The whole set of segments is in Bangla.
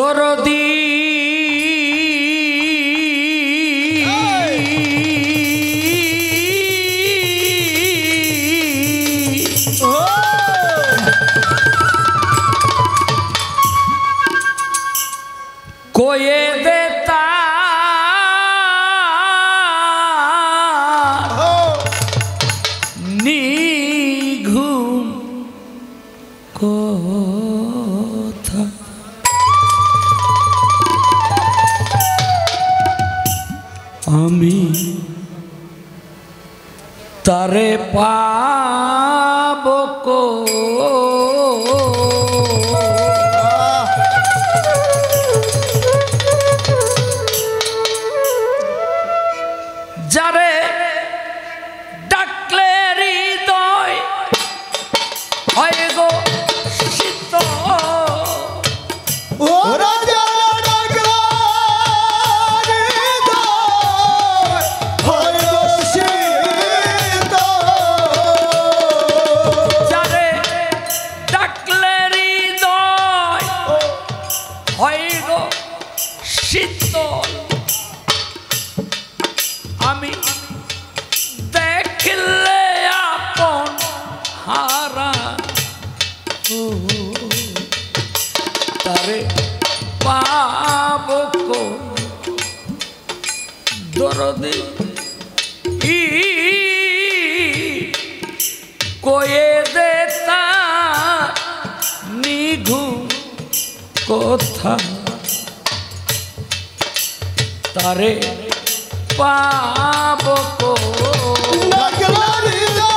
দরদি কোয়ে দেতা নিঘুম কথা আমি তারে পাবো কো যারে ডাকলে হৃদয় হয় গো শীত ও রাজা ডাকলে হৃদয় হয় গো শীত যারে ডাকলে হৃদয় হয় গো শীতল আমি দেখলে আপন হারা তারে পাবো কো দরদি কোয়ে দেতা নিঘুম কথা তারে পাবো কো ডাকলে হৃদয়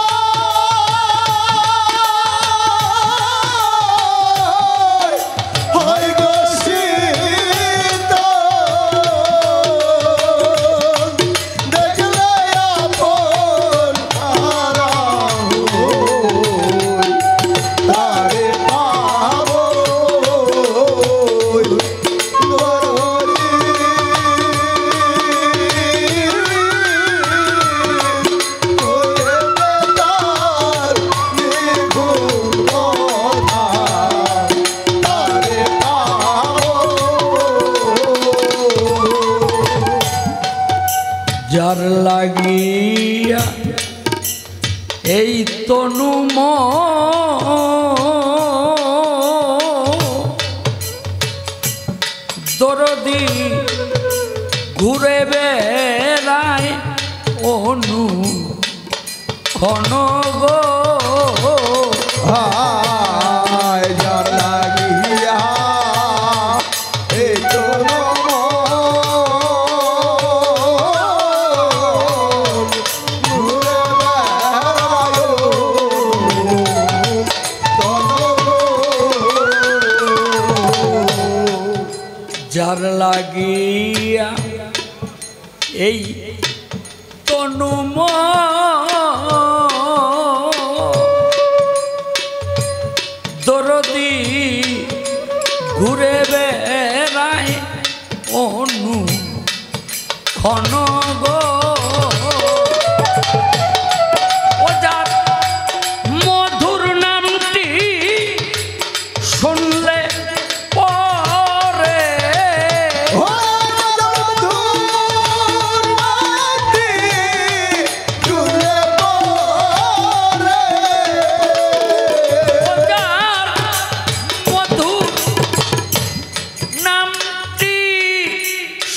হয় গো শীত দেখলে আপন হারাই তারে পাবো যার লাগিয়া এই তনু দরদি ঘুরে বেড়ায় অনু ক্ষণ গো যার লাগিয়া এই তো যার লাগিয়া এই তনু দরদি ঘুরে বেড়ায় অনু ক্ষণ গো ও যার মধুর নামটি শুনলে পরে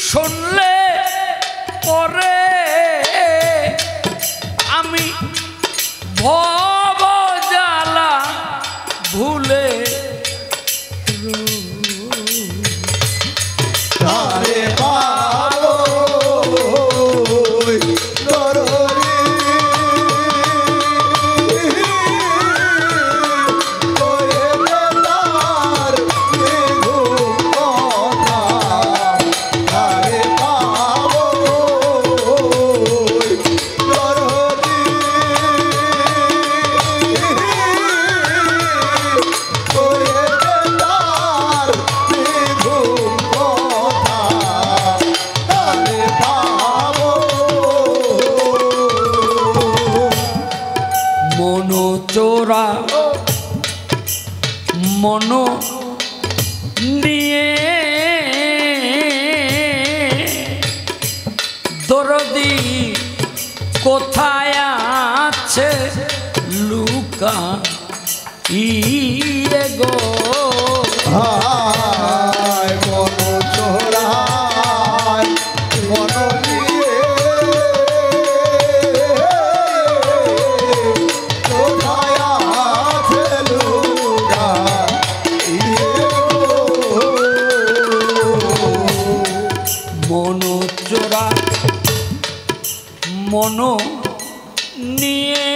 শুনলে পরে আমি ভব জ্বালা ভুলে তারে পাবো চোরা মন নিয়ে কোথায় আছে লুকা ইয়ে গো হায় মন চোরায় মন নিয়ে কোথায় আছে লুকা মন চোরা মন নিয়ে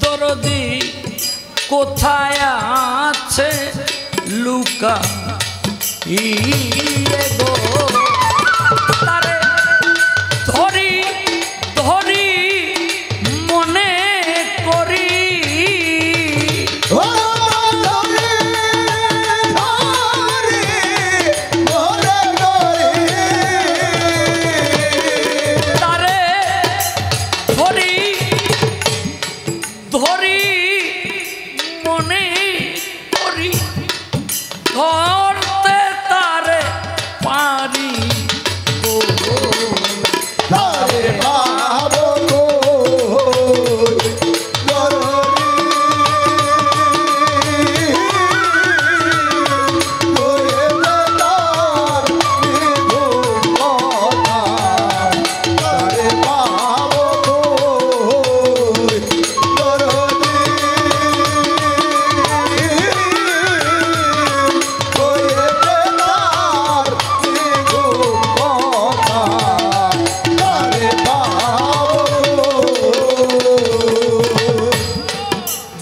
দরদি কোথায় আছে লুকা ইয়ে গো তারে ধরি ধরি মনে করি তারে ধরি ধরি মনে করি ধরতে তারে পারি গো তারে পাবো গো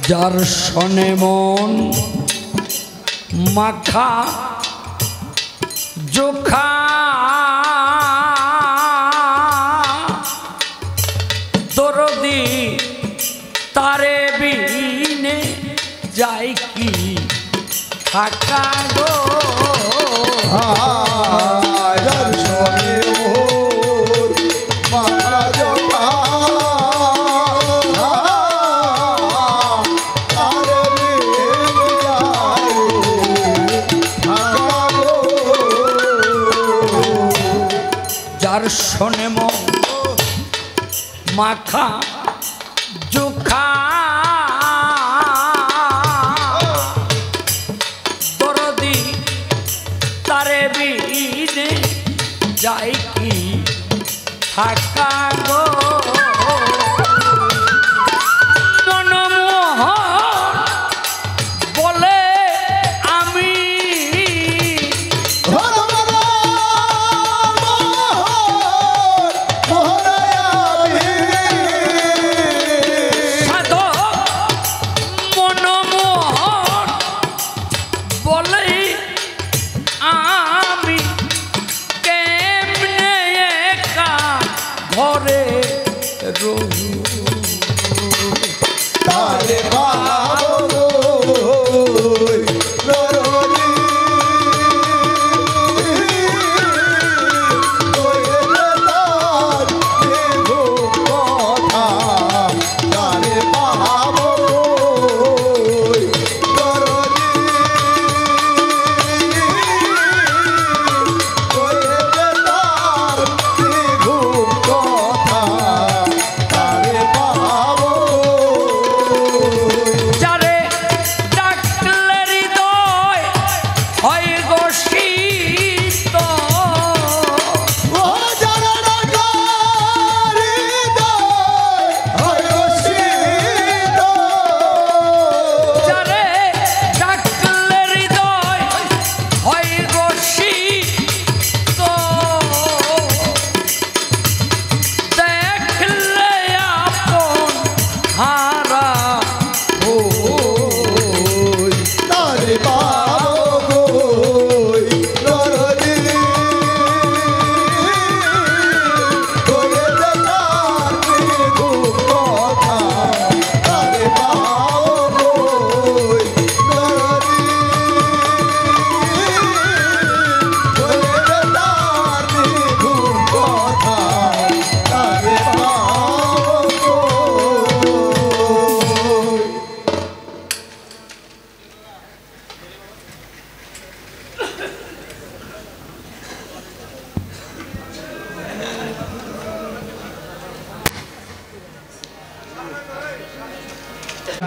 যার শনে মন মাখা জোখা দরদি তারে বিনে যাই কি থাকা গো যার শোনে মন মাখা জোখা দরদি তারে বিনে যাই কি থাকা গো মনমোহন বলে আমি ঘরে রহু তারে পাবো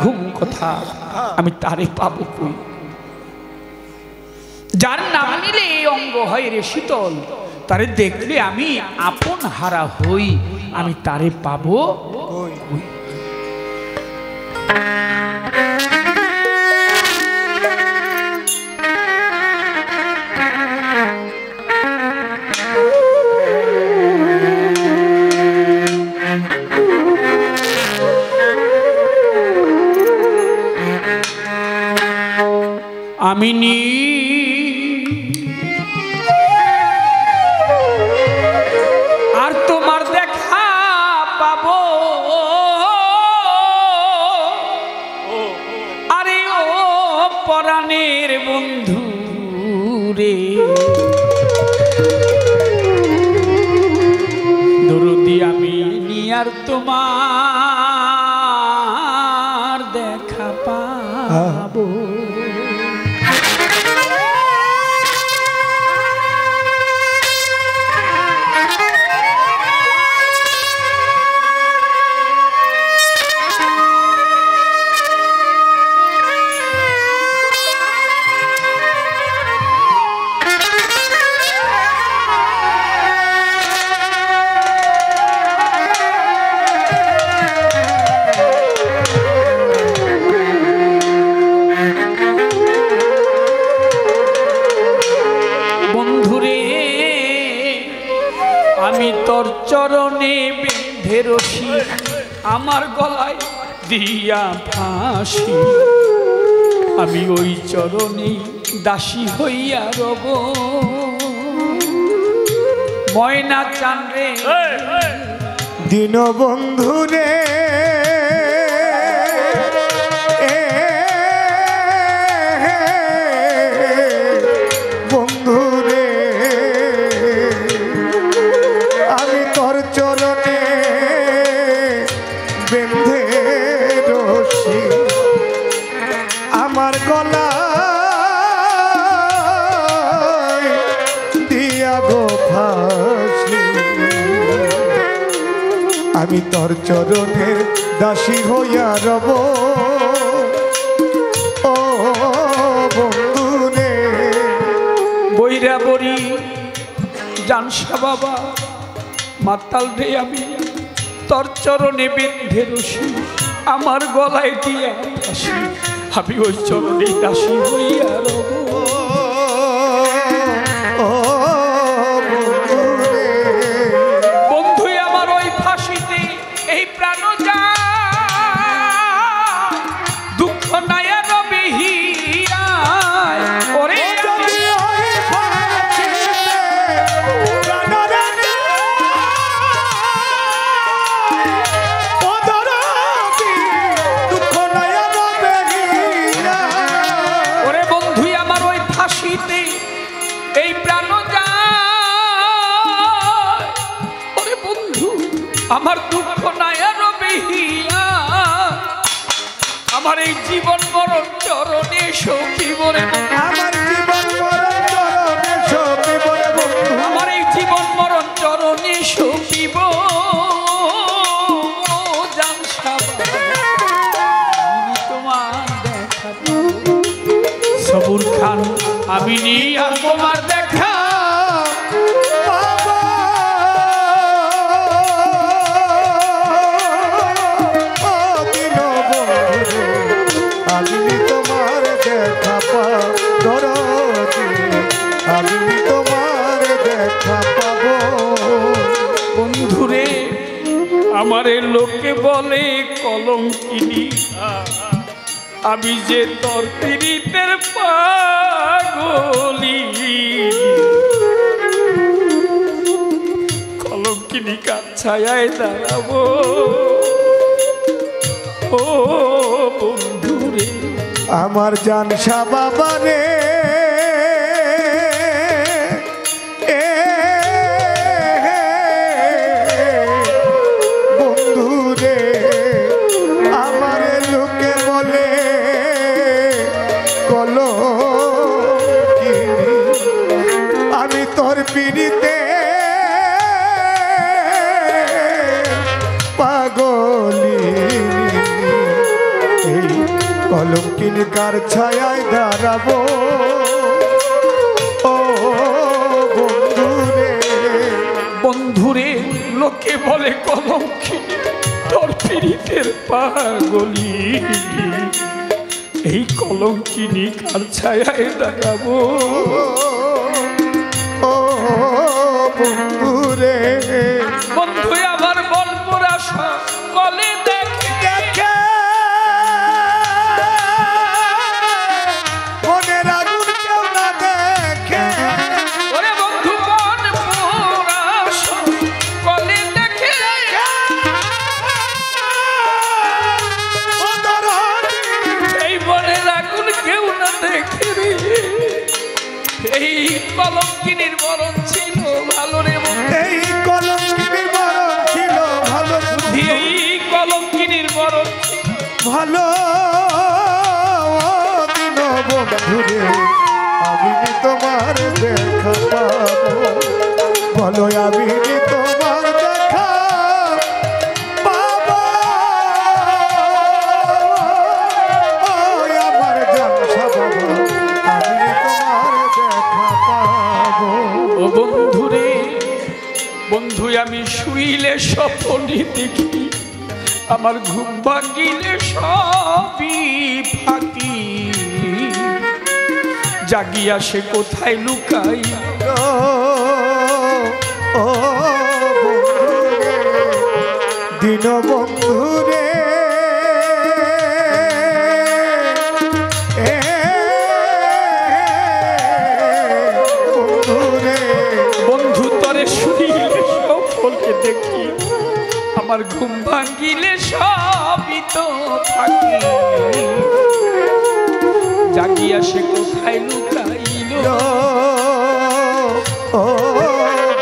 ঘুম কথা, আমি তারে পাবো কই? যার নাম নিলে এই অঙ্গ হয় রে শীতল, তারে দেখলে আমি আপন হারা হই, আমি তারে পাবো কই? আমি আর তোমার দেখা পাবো, আরে ও পরাণের বন্ধু রে, দরদি আমি আর তোমার দেখা পাবো। তোর চরণে বেঁধে রশি, আমার গলায় দিয়া ফাঁসি, আমি ওই চরণে দাসী হইয়া রব। ময়না চাঁদে দীনবন্ধু রে, বন্ধু রে, আমি তোর চরণে বেঁধে রশি, আমার গলায় দিয়া গো ফাঁসি, আমি তোর চরণের দাসী হইয়া রব। ও বন্ধু রে, বৈরা বরি জানসা বাবা মাতাল রে, আমি তোর চরণে বেঁধে রশি, আমার গলায় দিয়া ফাঁসি, আমি ওই চরণে দাসী হইয়া রব। বন্ধু আমার ওই ফাঁসিতে এই প্রাণ যায়, দুঃখ নাই রবে হিয়ায়, ওরে এই প্রাণ যায়, ওরে বন্ধু আমার দুঃখ নাই রবে হিয়া, আমার এই জীবন মরণ চরণে সখিব রে, আমার জীবন মরণ চরণে সখিব রে বন্ধু, আমার এই জীবন মরণ চরণে সখিব। তোমার দেখা সবুর খান, আমি আর তোমার দেখা বাবা, দীনবন্ধু, আমি তোমার দেখা পাব, আমি তোমার দেখা পাব। বন্ধুরে আমারে লোকে বলে কলঙ্কিনী, আমি যে তোর পীড়িতের পাগলি, কলঙ্কিনী কার ছায়ায় দাঁড়াবো। ও বন্ধুরে আমার জানসা বাবা রে, বন্ধু রে, আমার লোকে বলে কলঙ্কিনী, আমি তোর পীড়িতে পাগলিনী, এই কলঙ্কিনী কার ছায়ায় দাঁড়াবো ও বন্ধুরে বন্ধুরে লোকে বলে কলঙ্কিনী তোর পীড়িতের পাগলি এই কলঙ্কিনী কার ছায়ায় দাঁড়াবো ও বন্ধুরে বন্ধু আমার মন পোড়া কলে দেখে দেখে মনের আগুন কেউ না দেখে ওরে বন্ধু মন পোড়া কলে দেখে ও দরদি এই মনের আগুন কেউ না দেখে রে এই কলঙ্কিনীর মরণ ছিল ভালো রে বন্ধু এই কলঙ্কিনীর মরণ ছিল ভালো এই কলঙ্কিনীর মরণ ভালো দিন বন্ধুরে আমি নি তোমার দেখা পাবো বলো আমি নি তোমার দেখা পাবো ও আমার জানসা বাবা আমি নি তোমার দেখা পাবো ও বন্ধুরে বন্ধু আমি শুইলে স্বপ্নে দেখি আমার ঘুম ভাঙিলে সবই ফাঁকি জাগিয়া সে কোথায় লুকাই ও বন্ধুরে দিন বন্ধুরে বন্ধুরে বন্ধু তরে শুইলে স্বপ্নে দেখি আমার ঘুম ভাঙিলে সবই তো ফাঁকি জাগিয়া সে কোথায় লুকাইল ও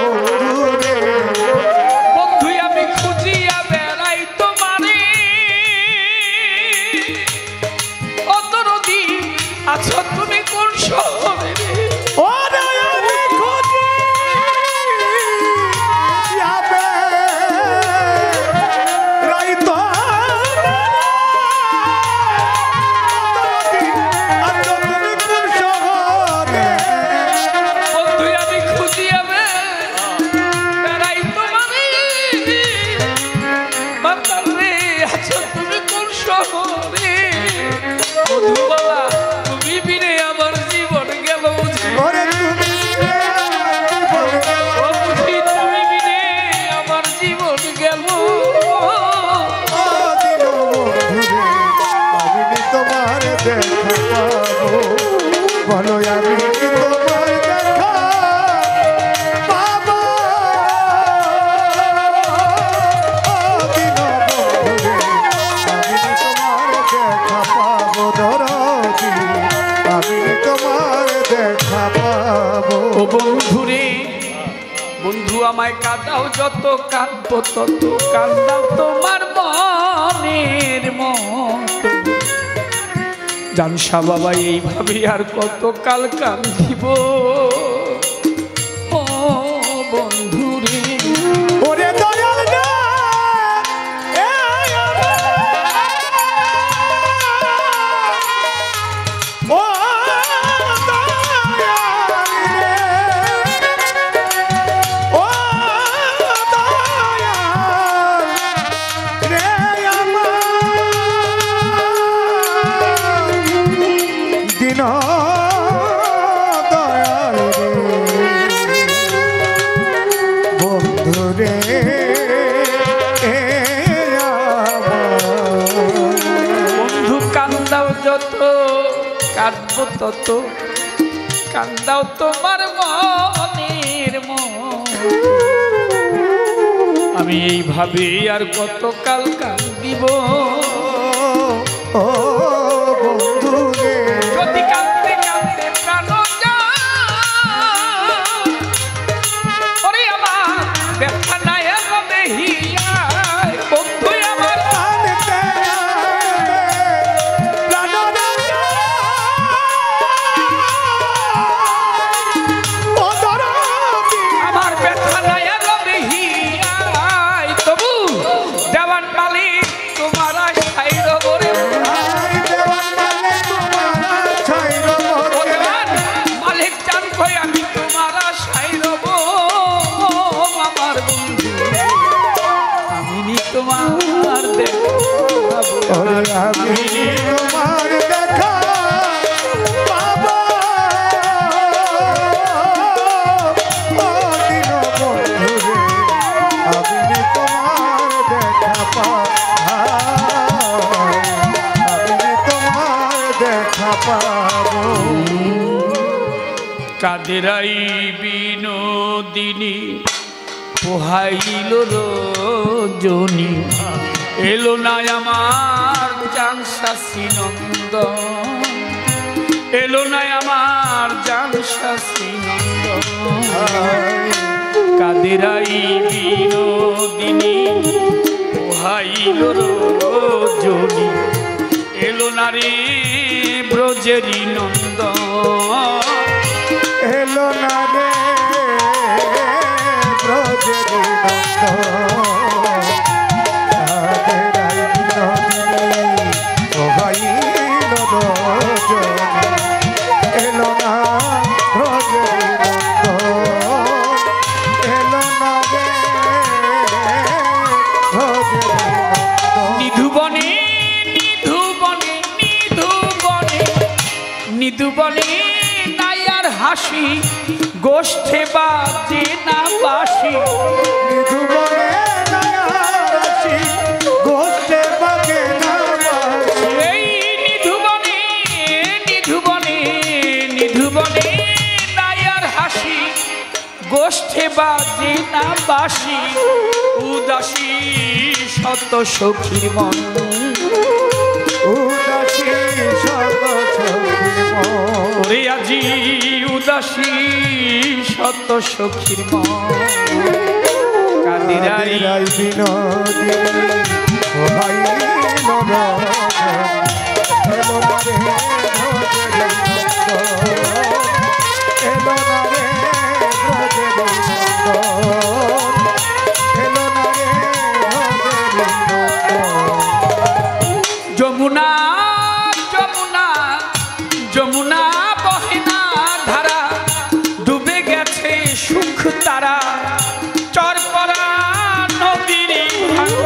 বন্ধুরে বন্ধু আমি খুঁজিয়া বেড়াই তোমারে অতরদি আছো তুমি কোন শহরে ও আমি খুঁজি যাবে রাইতো আজ তুমি কোন শহরে বন্ধু আমি খুঁজিয়া বেড়াই তোমারে বাতারে আছো তুমি কোন শহরে বন্ধু বাবা তুমি বিনে আমার জীবন গেল বুঝি ওরে তুমি ও বুঝি তুমি বিনে আমার জীবন গেল ও দিন বন্ধুরে আমি নি তোমার দেখা পাবো বলো আমি নি তোমার দেখা পাবো ও দিন বন্ধুরে আমি নি তোমার দেখা পাবো দরদি আমি নি তোমার দেখা পাবো ও বন্ধুরে বন্ধু আমায় কাঁদাও যত কাঁদবো তত কান্দাও তোমার মনের মতো জানসা বাবা এইভাবে আর কত কাল কান্দিব ও বন্ধুরে ওরে দয়াল না ও দয়াল রে ও দয়াল রে আমার দিন দয়াল রে বন্ধুরে বন্ধু কান্দাও যত কাঁদবো তত কান্দাও তোমার মনের মতো আমি এইভাবে আর কত কাল কান্দিব ও বন্ধুরে যদি কাঁদতে কাঁদতে প্রাণ যায় ওরে আমার ব্যথা নাই হবে হিয়ায় বন্ধু আমার কানতে প্রাণ ও দরদি আমার ব্যথা নাই হবে হিয়ায় তবু দেওয়ান মালিক তোমার আশাই রবরে ওরে আমি তোমার দেখা পাবো ও দিন বন্ধু রে আমি তোমার দেখা পাবো আমি তোমার দেখা পাবো কাদেরাই বিনোদিনী পোহাইল রজনী এলো না আমার জানসাসি নন্দ এলো না আমার জানসাসি নন্দ কাদেরাই বিনোদিনী পোহাইল রজনী এলো না রে ব্রজেরি নন্দ এলো না রে ব্রজেরি নিধুবনে নিধুবনে নিধুবনে নিধুবনে নাই আর হাসি গোষ্ঠে বাজে না বাসি নিধুবনে নায়াসি গোষ্ঠে বাজে না বাসি এই নিধুবনে নিধুবনে নিধুবনে নাই আর হাসি গোষ্ঠে বাজে না বাসি উদাসী শত সখীর মন উদাসী শত সখীর মন ওরে আজি উদাসী শত সখীর মন কাদেরাই কাদেরাই বিনোদিনী পোহাইল রজনী এলো না রে এলো না রে যমুনা যমুনা যমুনা বহেনা ধারা ডুবে গেছে সুখ তারা চরপরা নদীর ভাঙ্গ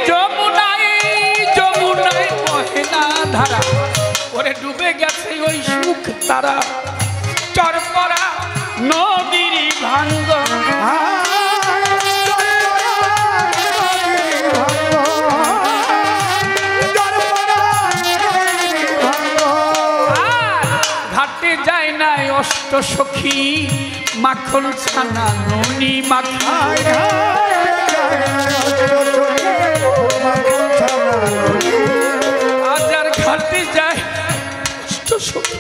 যমুনায় যমুনায় বহেনা ধারা ওরে ডুবে গেছে ওই সুখ তারা চরপরা নদীর ভাঙ্গ ঘাটে যায় নাই অষ্ট সখী মাখন ছানা ননি মাখায় আজ আর ঘাটে যায় অষ্ট সখী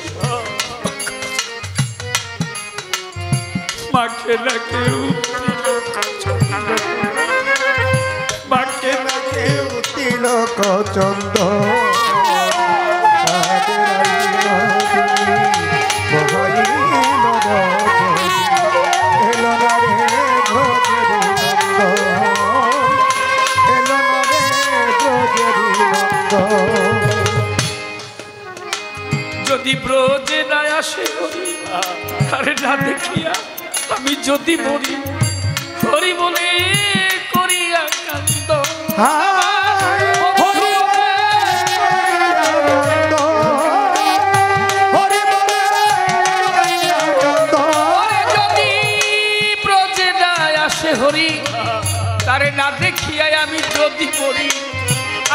মাকে নাকে মাকে নাকে তিলক চন্দ যদি ব্রজে না আসে আরে না দেখিয়া আমি যদি মরি হরি বলে করিয়া কান্দ যদি ব্রজে না আসে হরি তারে না দেখিয়া আমি যদি মরি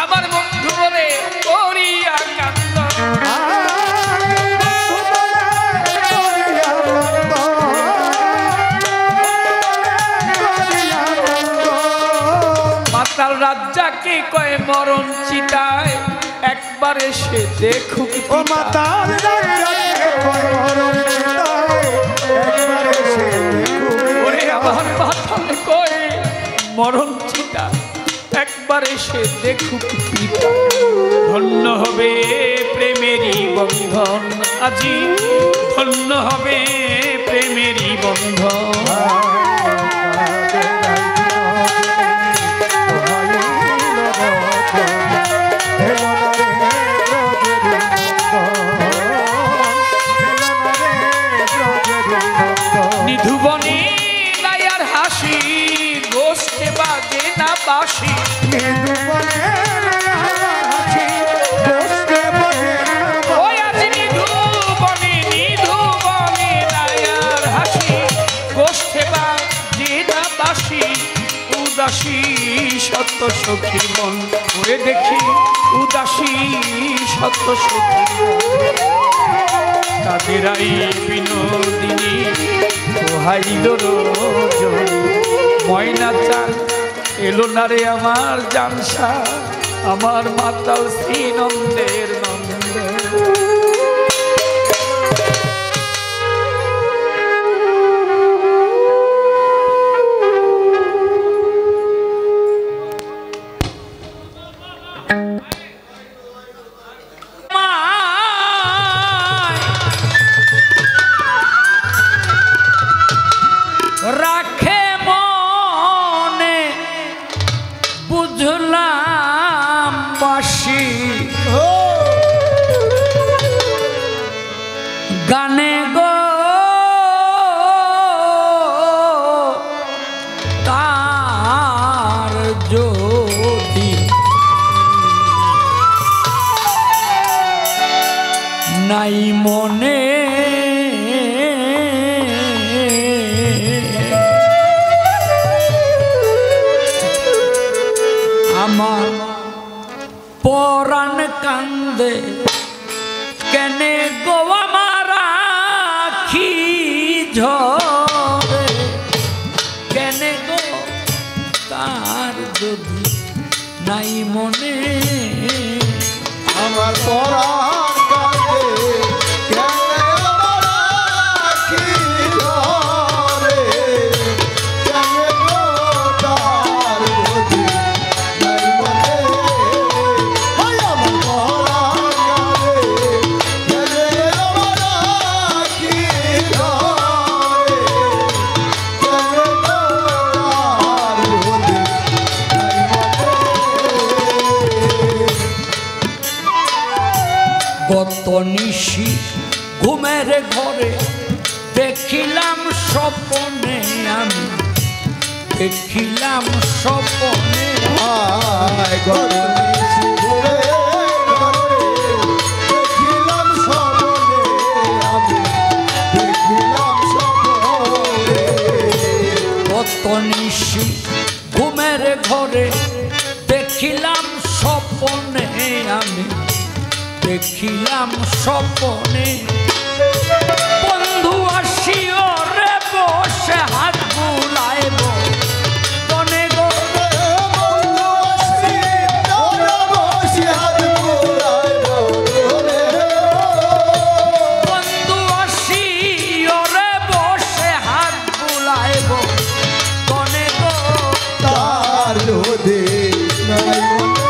আমার বন্ধু বলে করিয়া কান্দ মাতাল রাজ্জাকে কয় মরণ চিতায় একবার এসে দেখুক ও মাতার ওরে আমার মাতালে কয় মরণ চিতা একবার এসে দেখুক পিতা ধন্য হবে প্রেমেরই বন্ধন আজি ধন্য হবে প্রেমেরই বন্ধন বাসি মৃদু বনে হাসি গোষ্ঠে বনে ওই আজ নিধু বনে নায়ার হাসি গোষ্ঠে বা জিনা বাসি উদাসী সত্য সখী মন ওরে দেখি উদাসী সত্য সখী তাদেরাই বিনোদিনী পোহাইল রোজন ময়না চান এলো না রে আমার জানসা আমার মাতাল শ্রীনন্দের নন্দ রাখে মনে বুঝলাম বাসি গানে গো তার যদি নাই মনে আমার পরাণ কান্দে কেনে গো আমার আখি ঝরে কেনে গো তার যদি নাই মনে আমার পরাণ কাঁদে কেনে আমার আখি ঝরে কেনে গো তার যদি নাই মনে হায় আমার পরাণ কাঁদে কেনে আমার আখি ঝরে কেনে গো তার যদি নাই মনে গত নিশি ঘুমের ঘরে দেখিলাম স্বপ্নে আমি দেখিলাম স্বপ্নে আয় গরমিছি ঘুরে ঘরে দেখিলাম স্বপ্নে আমি দেখিলাম স্বপ্নে গত নিশি ঘুমের ঘরে দেখিলাম স্বপ্নে আমি দেখিলাম স্বপ্নে বন্ধু আসিও রে বসে হাত বুলাইব কনে গো বন্ধু আসি তোরা বসে হাত বুলাইব রে বন্ধু আসিও রে বসে হাত বুলাইব কনে গো তার যদি নাই মনে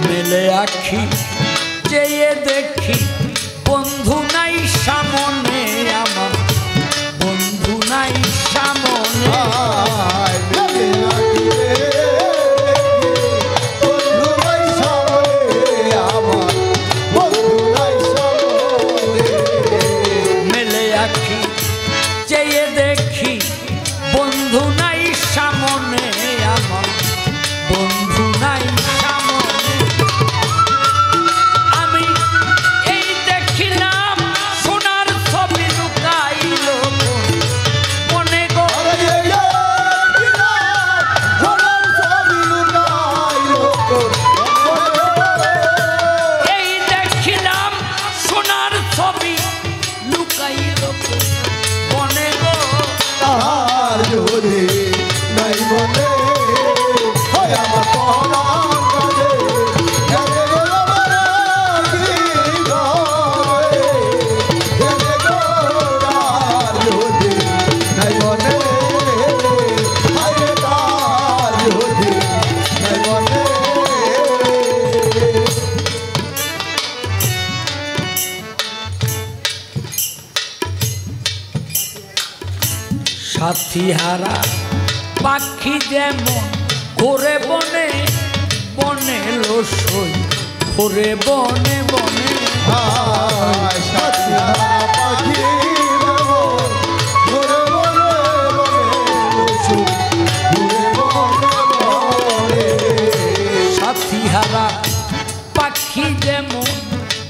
মেলে আখি চেয়ে দেখি বন্ধু নাই সামনে আমার বন্ধু নাই সামনে মেলে আখি চেয়ে দেখি বন্ধু নাই সামনে আমার বন্ধু নাই সামনে আমি এই দেখিলাম সোনার ছবি লুকাইল মনে গো এই দেখিলাম সোনার ছবি লুকাইল মনে গো তাহার যদি নাই মনে হয় আমার পরাণ কাঁদে কেনে গো আমার আখি ঝরে কেনে গো তার যদি নাই মনে হায় তার যদি নাই মনে সাথী হারা পাখি যেমন ঘোরে বনে বনে লসই ঘোরে বনে বনে সাথী হারা পাখি ঘুরে বনে বনে ঘুরে বনে সাথী হারা পাখি যেমন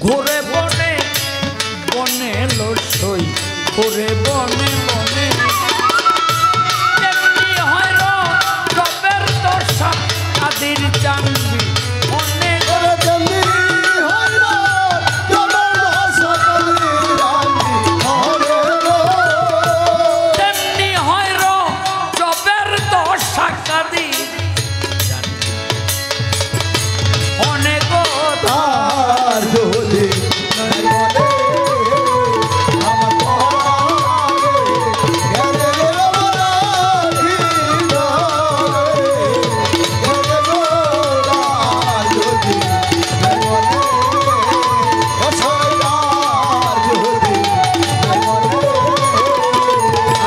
ঘোরে বনে বনে লসই ঘোরে বনে বনে তেমনি হয় রবের দশা আদির জানবি অনেক জলদি হইল তোমার সকলে তেমনি হয় রবের দশা কাদির অনেক আর যদি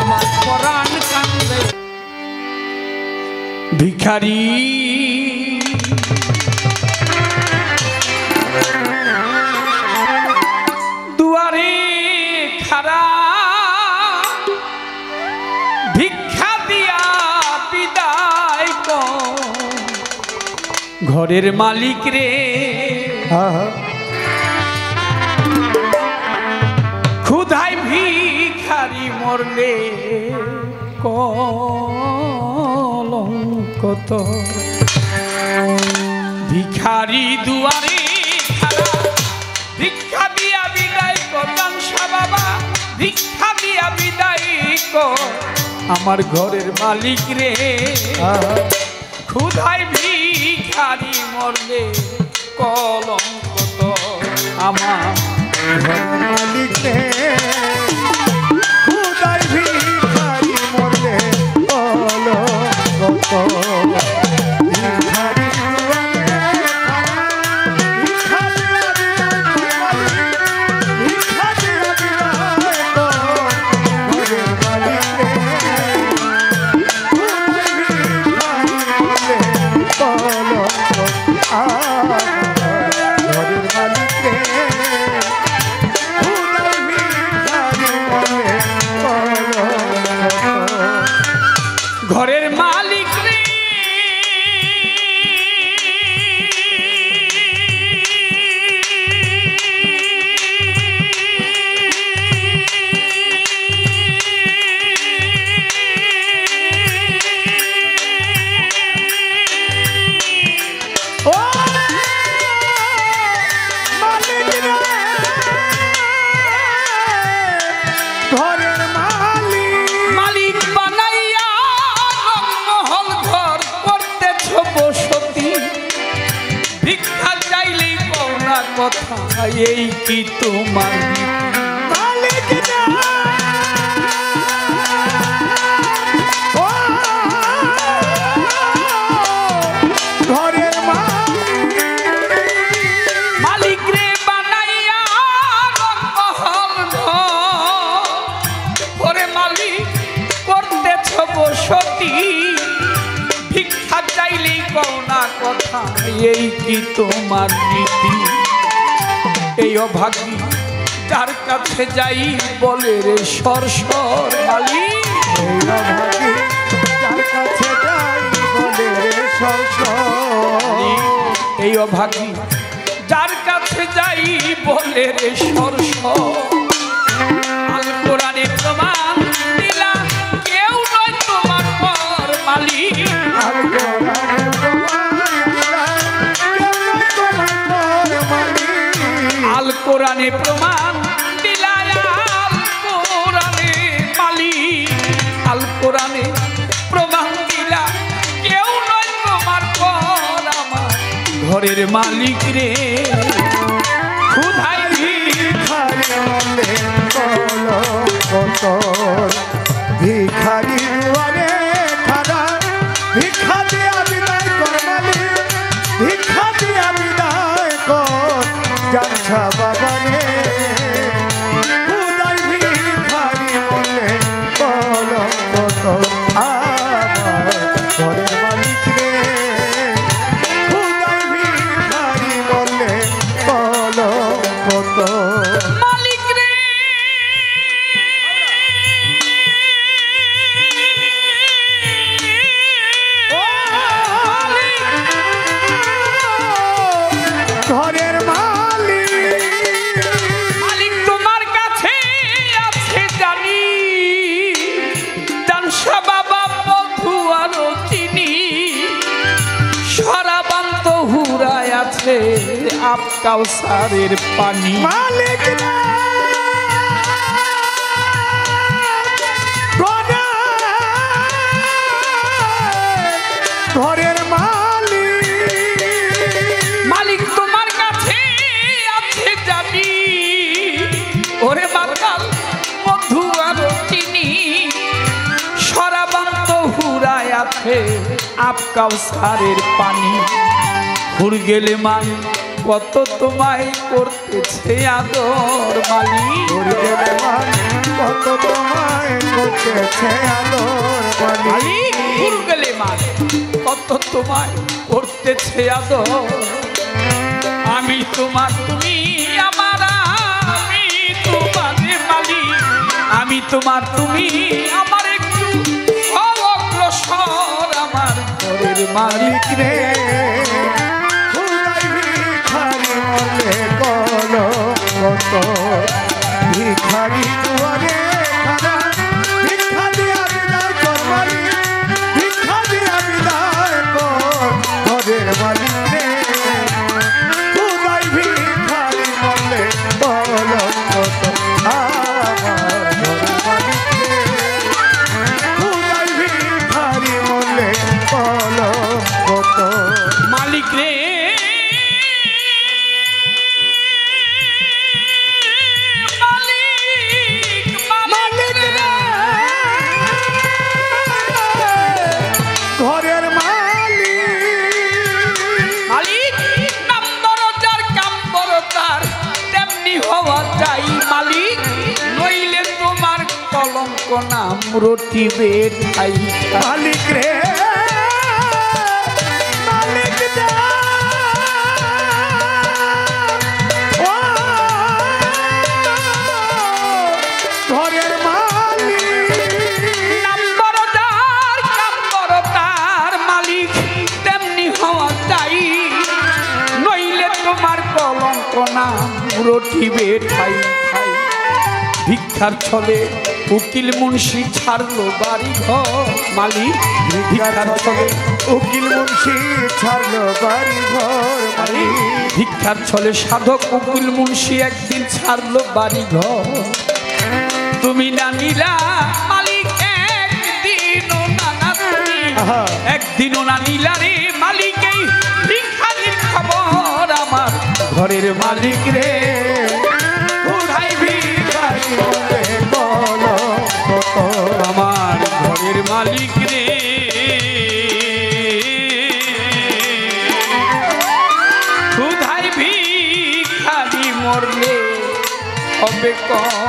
আমার পরাণ কান্দে ভিখারি দুয়ারে খারা ভিক্ষা দিয়া বিদায় কর ঘরের মালিক রে ক্ষুধায় ভিখারি মরলে কলঙ্কত ভিখারি দুয়ারে খারা ভিক্ষা দিয়া বিদায় কর জানসা বাবা ভিক্ষা দিয়া বিদায় কর আমার ঘরের মালিক রে ক্ষুধায় ভিখারি মরলে কলঙ্কত আমার মালিক রে খুদাই ভিখারি মরলে বলো কত ভিখারি ঘরের মালিক রে ঘরের মালিক বানাইয়া মহল ঘর করতেছ বসতি ভিক্ষা চাইলেই করোনা কথা এই কি তোমার মালিক ঘরের মালিক রে বানাইয়া মহল ঘর ওরে মালিক করতেছ বসতি ভিক্ষা চাইলেই করোনা কথা এই কি তোমার নীতি এই অভাগী যার কাছে যাই বলে রে সর সর মালিক যার কাছে যাই বলে রে এই অভাগী যার কাছে যাই বলে রে সর সর আল কোরআনে প্রমাণ দিলা কেউ নয় তোমার পর মালিক আল কোরআনে প্রমাণ দিলা আল কোরআনে মালিক আল কোরআনে প্রমাণ দিলা কেউ নয় তোমার পর আমার ঘরের মালিক রে ক্ষুধায় ভিখারি দুয়ারে খারা ভিক্ষা দিয়া বিদায় কর মালিক ভিক্ষা দিয়া বিদায় কর জানছা বাবা রে খুদাই ভিখারি বলে বলো কত আমার আপ কাউসারের পানি। মালিক রে ঘরের মালিক, মালিক তোমার কাছে আছে জানি, ওরে বাকাল মধু আর চিনি, সরাবান্ত হুরায় আছে আপ কাউসারের পানি। হুর গেলে মান কত তোমায় করতেছে আদর মালিক, ঘুর গেলে মান কত তোমায় করতেছে আদর মালিক। মালিক হুর গেলে মান কত তোমায় করতেছে আদর। আমি তোমার তুমি আমার, আমি তোমার মালিক, আমি তোমার তুমি আমার, একটু অগ্রসর আমার ঘরের মালিক রে। খুদাই ভিখারি মলে কল কত ভিখারি দুয়ারে খানা, ভিক্ষা দিয়া বিদায় কর মালিক, ভিক্ষা দিয়া বিদায় কর ঘরের মালিক রে। খুদাই ভিখারি মলে কল কত আমার ঘরের মালিক রে। খুদাই ভিখারি মলে কল কত মালিক রে মালিক রে ঘরের মালিক, মালিক নাম্বর যার কাম্বর তার তেমনি হওয়া চাই মালিক, নইলে তোমার কলঙ্ক নাম রটিবে ঠাই ঠাই। মালিক রে মালিক যা ও ঘরের মালিক, নাম্বর যার কাম্বর তার মালিক তেমনি হওয়া চাই, নইলে তোমার কলঙ্ক নাম রটিবে ঠাই ঠাই। ভিক্ষার ছলে উকিল মুন্সি ছাড়লো বাড়ি ঘর মালিক, ভিক্ষার ছলে উকিল মুন্সি ছাড়লো বাড়ি ঘর মালিক, ভিক্ষার ছলে সাধক উকিল মুন্সি একদিন ছাড়লো বাড়ি ঘর। তুমি না নিলা মালিক একদিনও না না তুমি, আহা। একদিনও না নিলা রে মালিক এই ভিখারির খবর আমার ঘরের মালিক রে। কোথায় ভিখারি বলে বল কত আমার ঘরের মালিক রে। কোথায় ভিখারি মরলে হবে কম